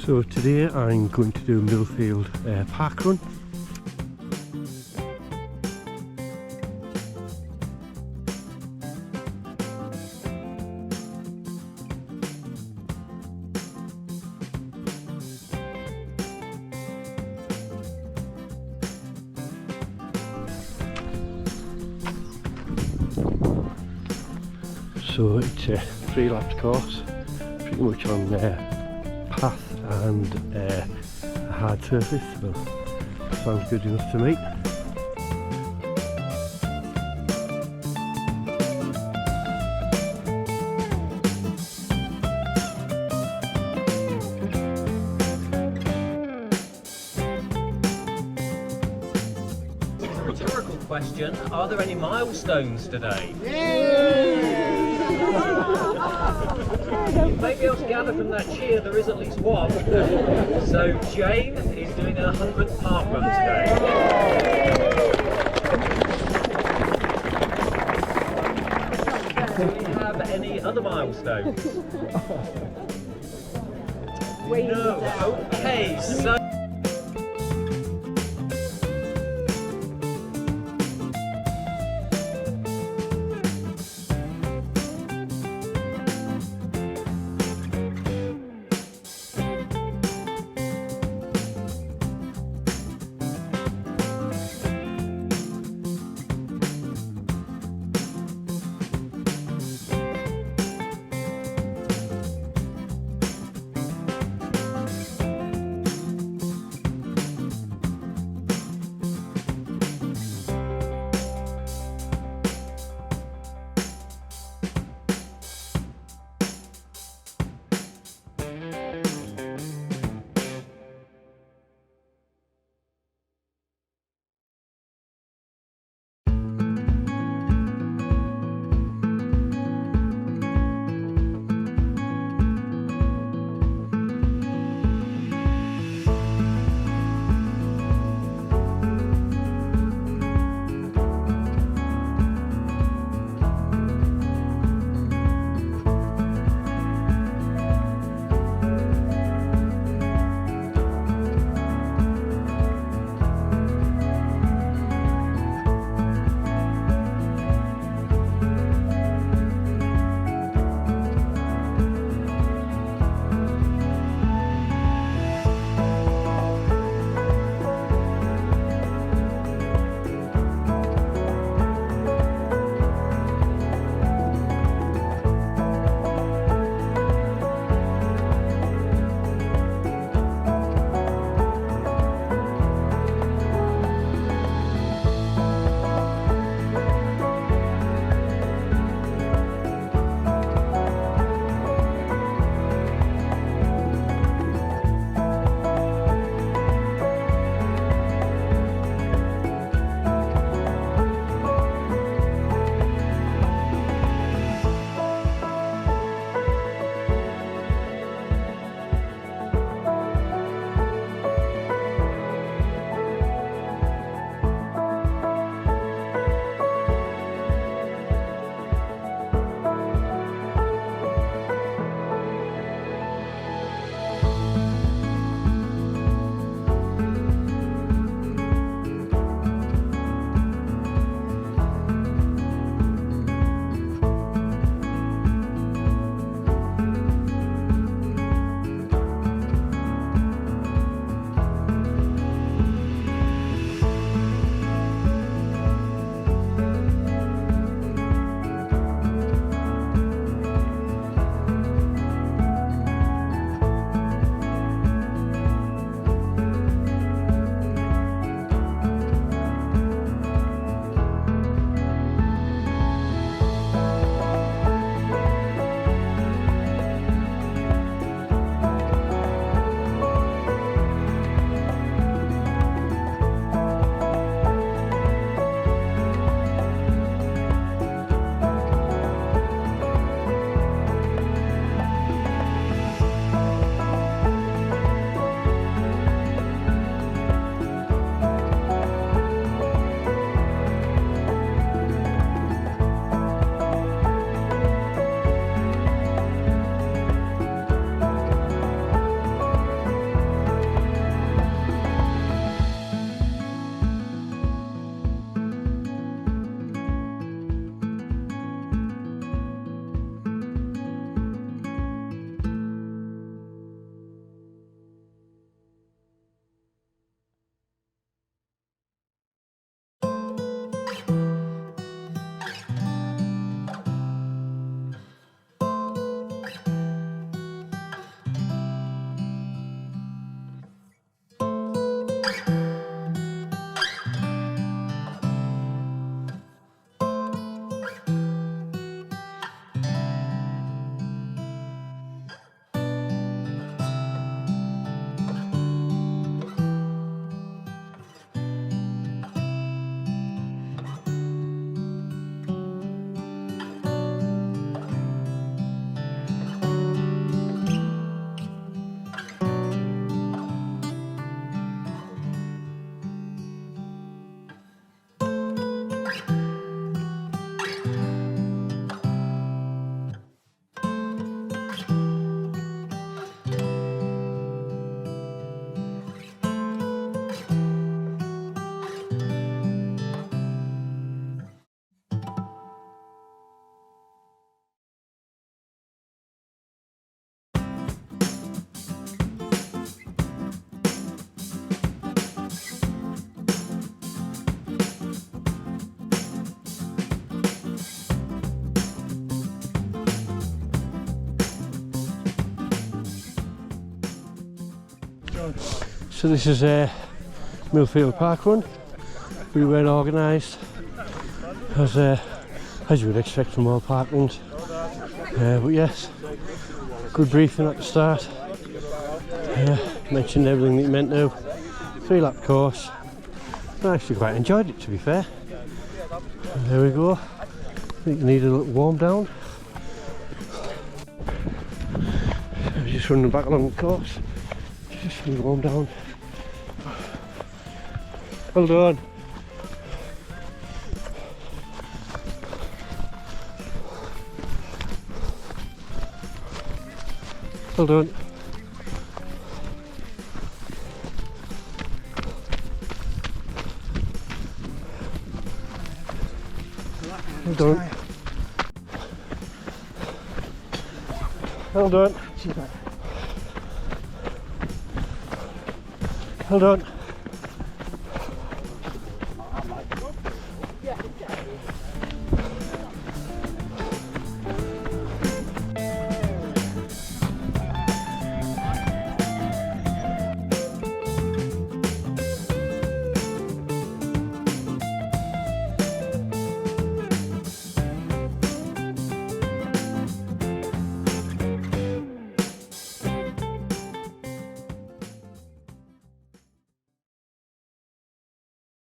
So today I'm going to do Millfield Park Run. So it's a 3-lap course, pretty much on path and a hard surface, so sounds good enough to me. Rhetorical question, are there any milestones today? You may be able to gather from that cheer there is at least one. So Jane is doing her 100th park run today. Do we have any other milestones? No. Okay, so So this is Millfield Park Run. We were organised as you would expect from all park runs. But yes, good briefing at the start. Mentioned everything that you meant to. 3-lap course. I actually quite enjoyed it, to be fair. And there we go. I think you need a little warm down. So just running back along the course. Just a warm down. Well done. Well done. Well done. Well done. Well done.